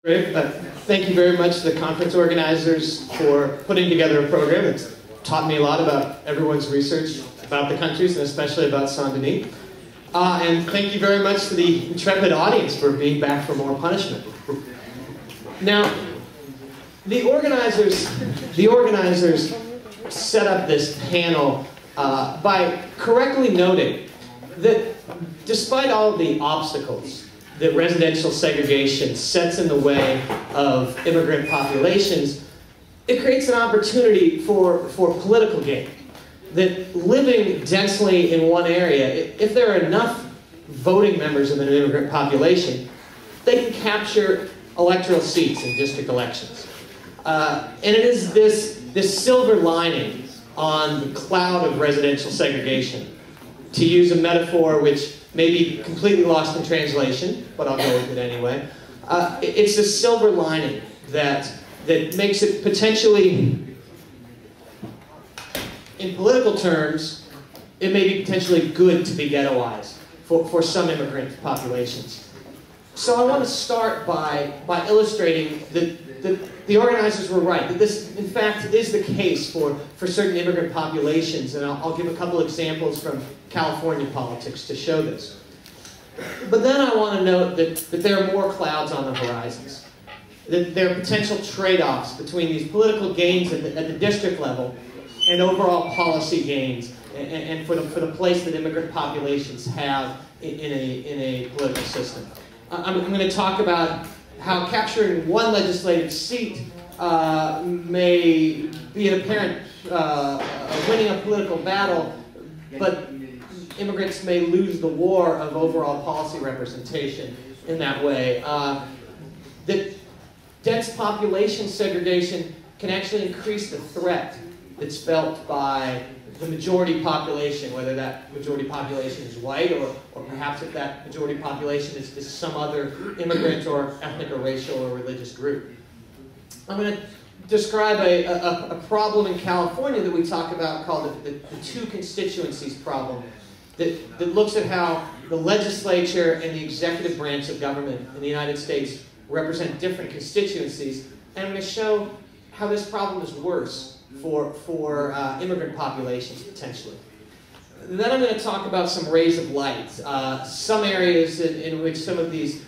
Great. Thank you very much to the conference organizers for putting together a program. It's taught me a lot about everyone's research about the countries, and especially about Saint-Denis. And thank you very much to the intrepid audience for being back for more punishment. Now, the organizers set up this panel by correctly noting that despite all the obstacles that residential segregation sets in the way of immigrant populations, it creates an opportunity for political gain. That living densely in one area, if there are enough voting members of an immigrant population, they can capture electoral seats in district elections. And it is this silver lining on the cloud of residential segregation. To use a metaphor which may be completely lost in translation, but I'll go with it anyway. It's a silver lining that makes it potentially, in political terms, it may be potentially good to be ghettoized for some immigrant populations. So I want to start by illustrating that the organizers were right, that this, in fact, is the case for certain immigrant populations, and I'll give a couple examples from California politics to show this. But then I want to note that there are more clouds on the horizons, that there are potential trade-offs between these political gains at the district level and overall policy gains, and for the place that immigrant populations have in a political system. I'm going to talk about how capturing one legislative seat may be an apparent winning a political battle, but immigrants may lose the war of overall policy representation in that way. That dense population segregation can actually increase the threat that's felt by the majority population, whether that majority population is white or perhaps if that majority population is some other immigrant or ethnic or racial or religious group. I'm going to describe a problem in California that we talk about called the two constituencies problem that looks at how the legislature and the executive branch of government in the United States represent different constituencies, and I'm going to show how this problem is worse for immigrant populations, potentially. Then I'm going to talk about some rays of light, some areas in which some of these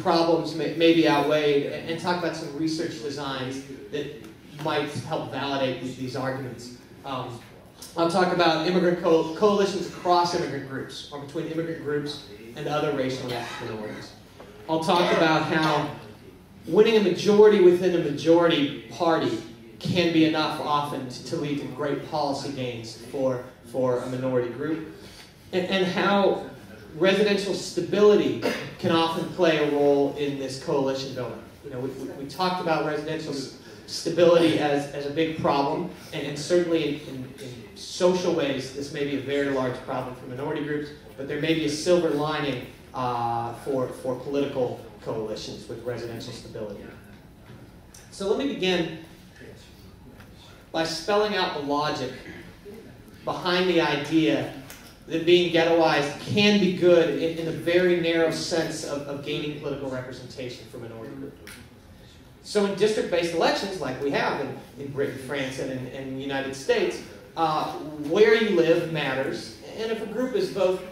problems may be outweighed, and talk about some research designs that might help validate these arguments. I'll talk about immigrant coalitions across immigrant groups, or between immigrant groups and other racial and ethnic minorities. I'll talk about how winning a majority within a majority party can be enough often to lead to great policy gains for a minority group, and how residential stability can often play a role in this coalition building. You know, we talked about residential stability as a big problem, and certainly in social ways this may be a very large problem for minority groups, but there may be a silver lining for political coalitions with residential stability. So let me begin by spelling out the logic behind the idea that being ghettoized can be good in a very narrow sense of gaining political representation for minority groups. So in district-based elections, like we have in Britain, France, and in the United States, where you live matters, and if a group is both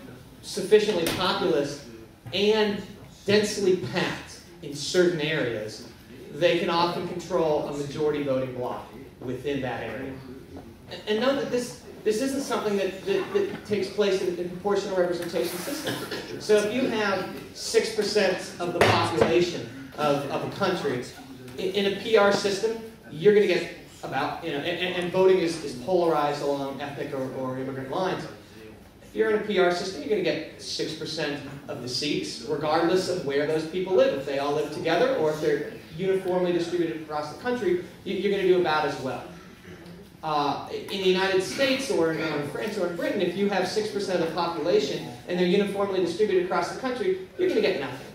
sufficiently populous and densely packed in certain areas, they can often control a majority voting bloc within that area. And note that this isn't something that takes place in proportional representation systems. So if you have 6% of the population of a country, in a PR system, you're going to get about, and voting is polarized along ethnic or immigrant lines. If you're in a PR system, you're going to get 6% of the seats, regardless of where those people live. If they all live together, or if they're uniformly distributed across the country, you're going to do about as well. In the United States, or in France, or in Britain, if you have 6% of the population and they're uniformly distributed across the country, you're going to get nothing.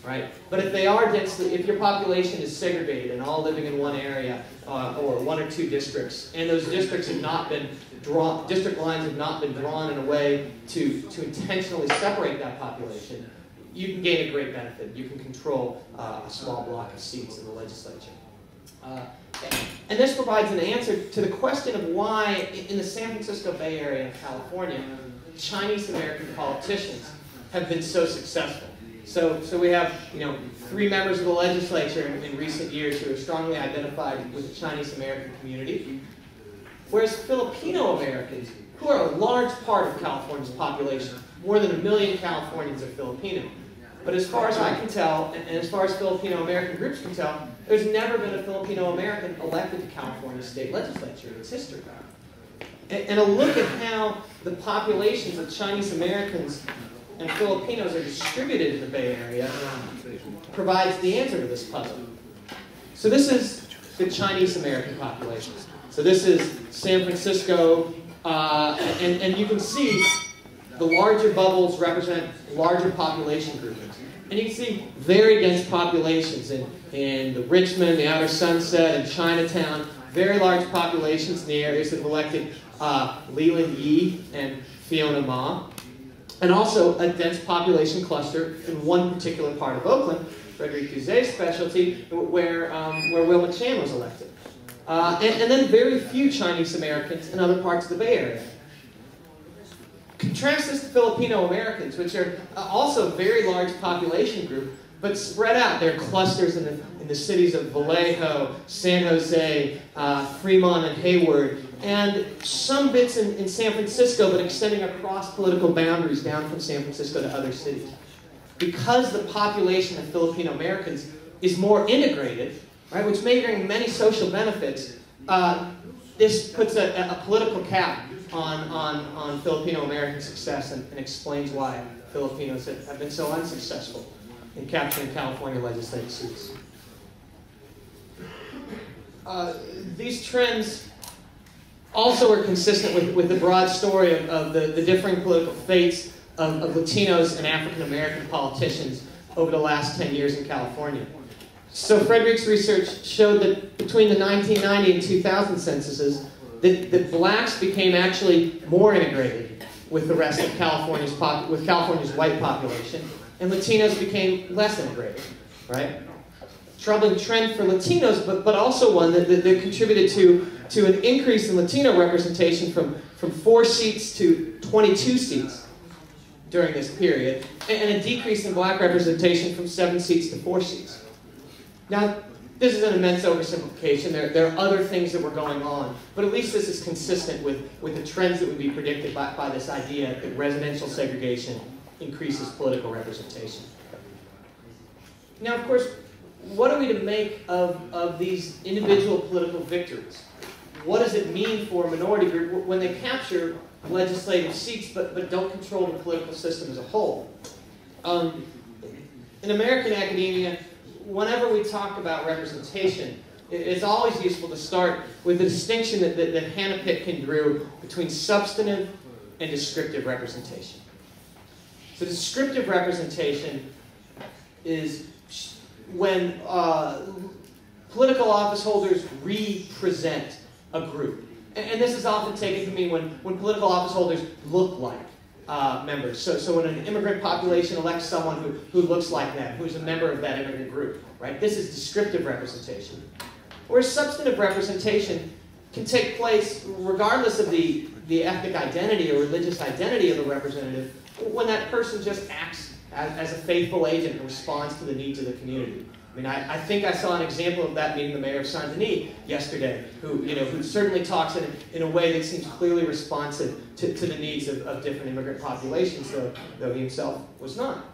Right? But if they are densely, if your population is segregated and all living in one area, or one or two districts, and those districts have not been drawn, district lines have not been drawn in a way to intentionally separate that population, you can gain a great benefit. You can control a small block of seats in the legislature. And this provides an answer to the question of why, in the San Francisco Bay Area in California, Chinese American politicians have been so successful. So we have, 3 members of the legislature in recent years who are strongly identified with the Chinese American community, whereas Filipino Americans, who are a large part of California's population, more than 1 million Californians are Filipino. But as far as I can tell, and as far as Filipino American groups can tell, there's never been a Filipino American elected to California state legislature in its history. And a look at how the populations of Chinese Americans and Filipinos are distributed in the Bay Area provides the answer to this puzzle. So this is the Chinese American population. So this is San Francisco, and you can see the larger bubbles represent larger population groupings. And you can see very dense populations in the Richmond, the Outer Sunset, and Chinatown, very large populations in the areas that have elected Leland Yee and Fiona Ma. And also a dense population cluster in one particular part of Oakland, Frederick Cousser's specialty, where Will McShann was elected. And then very few Chinese Americans in other parts of the Bay Area. Contrast this to Filipino Americans, which are also a very large population group, but spread out. They're clusters in the cities of Vallejo, San Jose, Fremont, and Hayward, and some bits in San Francisco, but extending across political boundaries down from San Francisco to other cities. Because the population of Filipino Americans is more integrated, right, which may bring many social benefits, this puts a political cap on Filipino American success and explains why Filipinos have been so unsuccessful in capturing California legislative seats. These trends also are consistent with the broad story of the differing political fates of Latinos and African American politicians over the last 10 years in California. So Frederick's research showed that between the 1990 and 2000 censuses, that blacks became actually more integrated with the rest of California's white population, and Latinos became less integrated, right? Troubling trend for Latinos, but also one that contributed to an increase in Latino representation from 4 seats to 22 seats during this period, and a decrease in black representation from 7 seats to 4 seats. Now, this is an immense oversimplification. There are other things that were going on, but at least this is consistent with the trends that would be predicted by this idea that residential segregation increases political representation. Now, of course, what are we to make of these individual political victories? What does it mean for a minority group when they capture legislative seats but don't control the political system as a whole? In American academia, whenever we talk about representation, it's always useful to start with the distinction that Hannah Pitkin drew between substantive and descriptive representation. So descriptive representation is when political office holders represent a group. And this is often taken to mean when political office holders look like members. So when an immigrant population elects someone who looks like them, who's a member of that immigrant group, right? This is descriptive representation. Whereas substantive representation can take place regardless of the ethnic identity or religious identity of the representative, when that person just acts as a faithful agent and responds to the needs of the community. I mean, I think I saw an example of that meeting the mayor of Saint-Denis yesterday, who certainly talks in a way that seems clearly responsive to the needs of different immigrant populations, though he himself was not.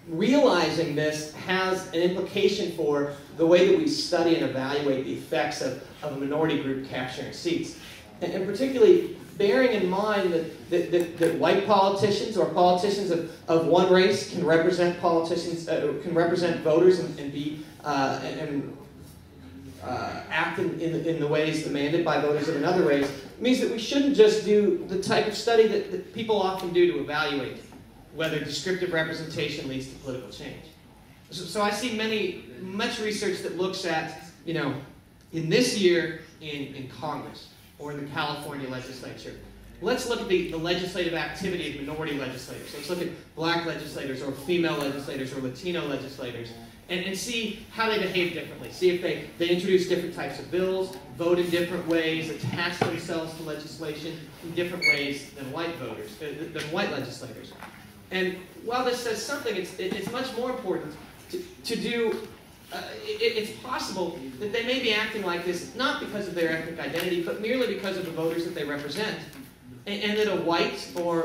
Realizing this has an implication for the way that we study and evaluate the effects of a minority group capturing seats. And particularly bearing in mind that white politicians or politicians of one race can represent voters and act in the ways demanded by voters of another race, means that we shouldn't just do the type of study that people often do to evaluate whether descriptive representation leads to political change. So I see much research that looks at, in this year in Congress or in the California legislature, let's look at the legislative activity of minority legislators. Let's look at black legislators or female legislators or Latino legislators and see how they behave differently. See if they introduce different types of bills, vote in different ways, attach themselves to legislation in different ways than white voters, than white legislators. And while this says something, it's much more important to do. It's possible that they may be acting like this not because of their ethnic identity, but merely because of the voters that they represent. And that a white or